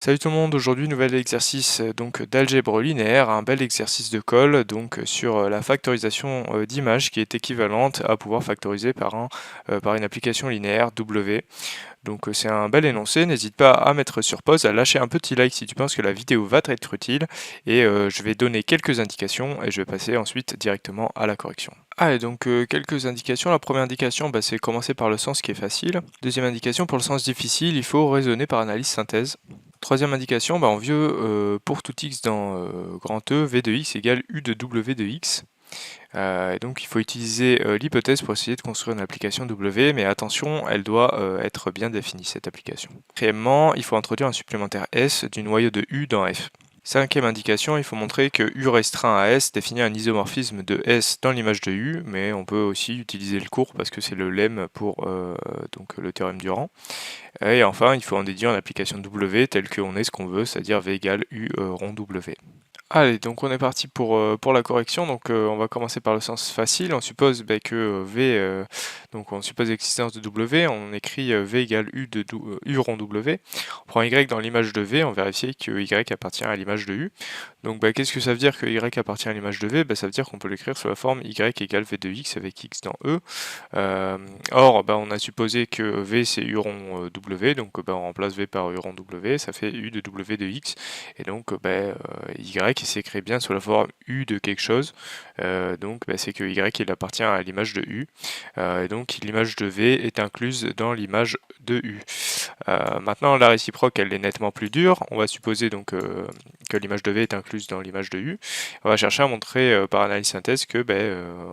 Salut tout le monde, aujourd'hui nouvel exercice donc d'algèbre linéaire, un bel exercice de colle donc sur la factorisation d'images qui est équivalente à pouvoir factoriser par une application linéaire W. Donc c'est un bel énoncé, n'hésite pas à mettre sur pause, à lâcher un petit like si tu penses que la vidéo va t'être utile et je vais donner quelques indications et je vais passer ensuite directement à la correction. Allez, donc quelques indications. La première indication, c'est commencer par le sens qui est facile. Deuxième indication, pour le sens difficile, il faut raisonner par analyse synthèse. Troisième indication, on veut pour tout x dans grand E, v de x égale u de w de x. Et donc il faut utiliser l'hypothèse pour essayer de construire une application W, mais attention, elle doit être bien définie cette application. Quatrièmement, il faut introduire un supplémentaire S du noyau de U dans F. Cinquième indication, il faut montrer que U restreint à S définit un isomorphisme de S dans l'image de U, mais on peut aussi utiliser le cours parce que c'est le lemme pour donc le théorème du rang. Et enfin, il faut en déduire une application W telle qu'on est ce qu'on veut, c'est-à-dire V égale U rond W. Allez, donc on est parti pour la correction. Donc on va commencer par le sens facile. On suppose que donc on suppose l'existence de W. On écrit V égale U rond W. On prend Y dans l'image de V. On vérifie que Y appartient à l'image de U. Donc qu'est-ce que ça veut dire que Y appartient à l'image de V? Ça veut dire qu'on peut l'écrire sous la forme Y égale V de X avec X dans E. Or, on a supposé que V c'est U rond W. Donc on remplace V par U rond W. Ça fait U de W de X. Et donc Y qui s'écrit bien sous la forme U de quelque chose, donc c'est que Y il appartient à l'image de U, et donc l'image de V est incluse dans l'image de U. Maintenant la réciproque elle est nettement plus dure, on va supposer donc que l'image de V est incluse dans l'image de U, on va chercher à montrer par analyse synthèse que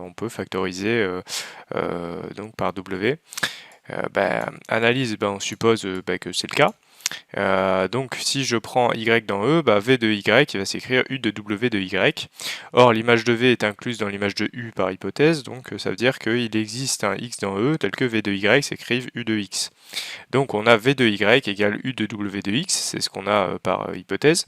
on peut factoriser donc par W. Analyse, on suppose que c'est le cas. Donc si je prends y dans E, v de y il va s'écrire u de w de y. Or l'image de v est incluse dans l'image de u par hypothèse, donc ça veut dire qu'il existe un x dans E tel que v de y s'écrive u de x. Donc on a v de y égale u de w de x, c'est ce qu'on a par hypothèse,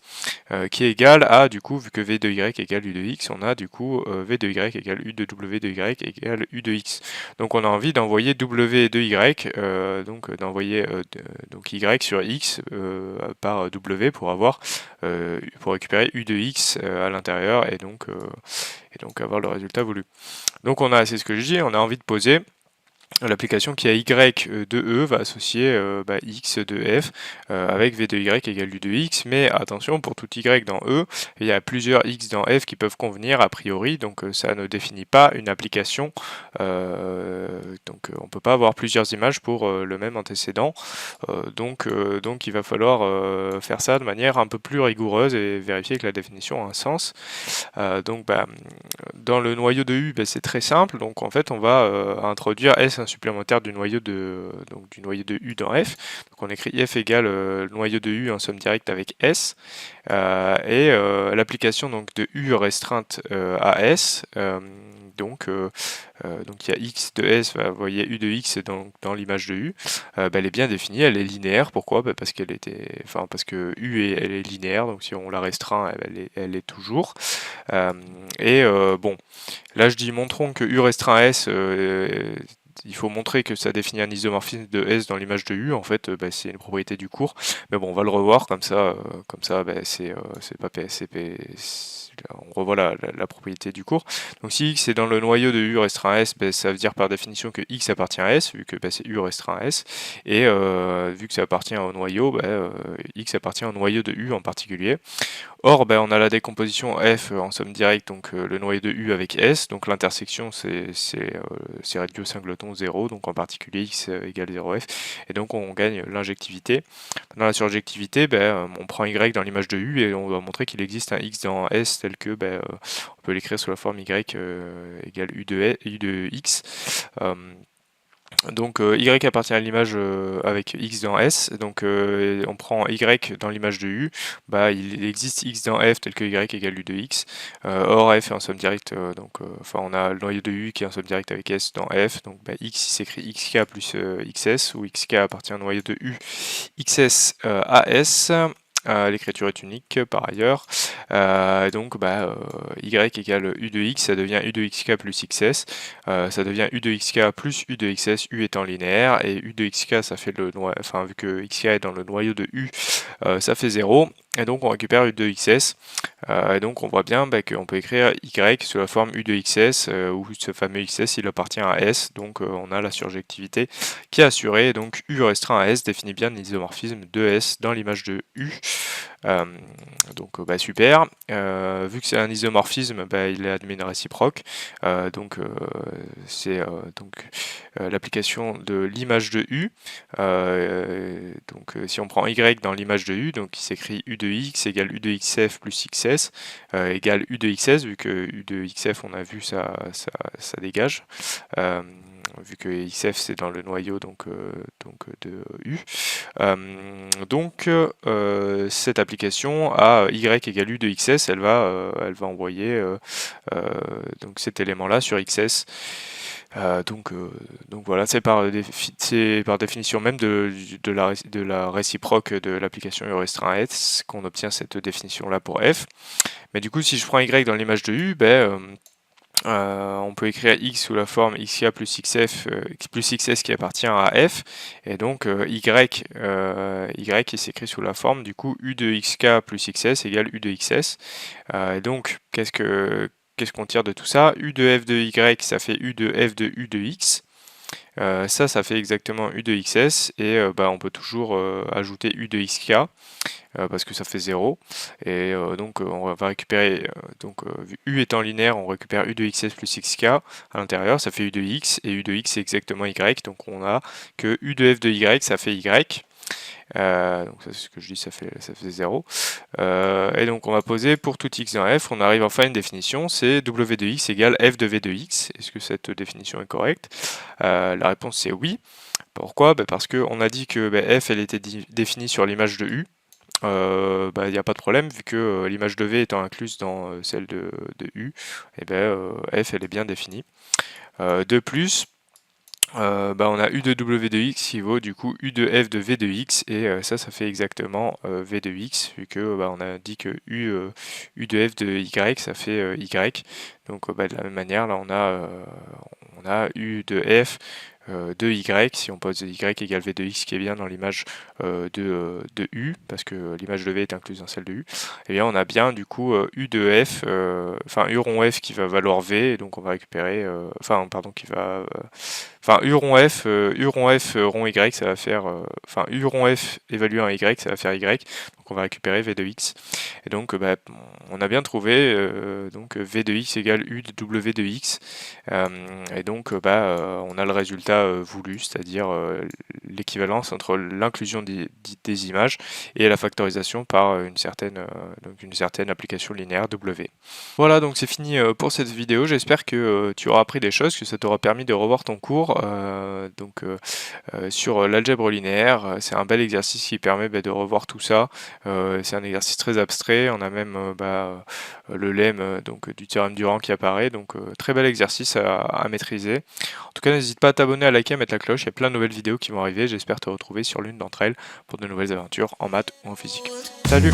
qui est égal à, du coup, vu que v de y égale u de x, on a du coup v de y égale u de w de y égale u de x. Donc on a envie d'envoyer w de y, donc d'envoyer donc y sur x par w pour avoir pour récupérer u de x à l'intérieur et donc avoir le résultat voulu. Donc on a, c'est ce que je dis, on a envie de poser l'application qui a y de e va associer x de f avec v de y égale u de x, mais attention, pour tout y dans e, il y a plusieurs x dans f qui peuvent convenir a priori, donc ça ne définit pas une application, donc on ne peut pas avoir plusieurs images pour le même antécédent, donc il va falloir faire ça de manière un peu plus rigoureuse et vérifier que la définition a un sens. Dans le noyau de U, c'est très simple. Donc en fait, on va introduire S supplémentaire du noyau de U dans F. Donc on écrit F égale le noyau de U en somme directe avec S. L'application donc de U restreinte à S. Donc il y a x de s, vous voyez u de x dans l'image de u, elle est bien définie, elle est linéaire. Pourquoi? Parce parce que u elle est linéaire, donc si on la restreint, elle est toujours. Là je dis montrons que u restreint s, il faut montrer que ça définit un isomorphisme de S dans l'image de U. En fait, c'est une propriété du cours. Mais bon, on va le revoir comme ça. C'est pas on revoit la propriété du cours. Donc si X est dans le noyau de U restreint à S, ça veut dire par définition que X appartient à S, vu que c'est U restreint à S. Et vu que ça appartient au noyau, X appartient au noyau de U en particulier. Or, on a la décomposition F en somme directe, donc le noyau de U avec S, donc l'intersection c'est radio singleton 0, donc en particulier X égale 0F, et donc on gagne l'injectivité. Dans la surjectivité, on prend Y dans l'image de U et on va montrer qu'il existe un X dans S tel que on peut l'écrire sous la forme Y égale U de X. Donc Y appartient à l'image avec X dans S, donc on prend Y dans l'image de U, il existe X dans F tel que Y égale U de X, or F est en somme directe, on a le noyau de U qui est en somme directe avec S dans F, donc X s'écrit XK plus XS, où XK appartient au noyau de U XS à S. l'écriture est unique par ailleurs. Donc y égale u de x, ça devient u de xk plus xs, ça devient u de xk plus u de xs, u étant linéaire, et u de xk ça fait le noyau, enfin vu que xk est dans le noyau de u, ça fait 0, et donc on récupère u de xs, et donc on voit bien qu'on peut écrire y sous la forme u de xs, où ce fameux xs il appartient à s, donc on a la surjectivité qui est assurée, donc u restreint à s définit bien l'isomorphisme de s dans l'image de u. Donc super, vu que c'est un isomorphisme, il est admis une réciproque, c'est l'application de l'image de u, si on prend y dans l'image de u, donc il s'écrit u de x égale u de xf plus xs égale u de xs, vu que u de xf on a vu ça dégage, vu que xf c'est dans le noyau de u. Cette application à y égale u de xs, elle va envoyer donc cet élément là sur xs. Donc voilà, c'est par définition même de la réciproque de l'application u restreint à s qu'on obtient cette définition là pour f. Mais du coup, si je prends y dans l'image de u, on peut écrire x sous la forme xk plus xf plus xs qui appartient à f, et donc y il s'écrit sous la forme du coup u de xk plus xs égale u de xs. Et donc qu'est-ce qu'on tire de tout ça? U de f de y ça fait u de f de u de x. Ça fait exactement u de xs, et on peut toujours ajouter u de xk parce que ça fait 0, et donc on va récupérer, u étant linéaire, on récupère u de xs plus xk à l'intérieur, ça fait u de x, et u de x c'est exactement y, donc on a que u de f de y ça fait y. Donc ça c'est ce que je dis, ça fait 0. Et donc on va poser pour tout x dans f, on arrive enfin à une définition, c'est w de x égale f de v de x. Est-ce que cette définition est correcte? La réponse c'est oui. Pourquoi? Parce qu'on a dit que f elle était définie sur l'image de u. Il n'y a pas de problème, vu que l'image de v étant incluse dans celle de u, et f elle est bien définie. De plus, on a u de w de x qui vaut du coup u de f de v de x, et ça fait exactement v de x, vu que on a dit que u de f de y ça fait y. Donc de la même manière là on a u de f de y, si on pose y égale v de x qui est bien dans l'image de u, parce que l'image de v est incluse dans celle de u, et bien on a bien du coup u de f, u rond f qui va valoir v, et donc on va récupérer, u rond f rond y ça va faire, u rond f évalué en y ça va faire y, donc on va récupérer v de x, et donc on a bien trouvé donc v de x égale u de w de x, et donc on a le résultat voulu, c'est-à-dire l'équivalence entre l'inclusion des images et la factorisation par une certaine application linéaire w. Voilà, donc c'est fini pour cette vidéo, j'espère que tu auras appris des choses, que ça t'aura permis de revoir ton cours sur l'algèbre linéaire. C'est un bel exercice qui permet de revoir tout ça. C'est un exercice très abstrait, on a même le lemme du théorème Durand qui apparaît, donc très bel exercice à maîtriser. En tout cas, n'hésite pas à t'abonner, à liker, à mettre la cloche, il y a plein de nouvelles vidéos qui vont arriver, j'espère te retrouver sur l'une d'entre elles pour de nouvelles aventures en maths ou en physique. Salut!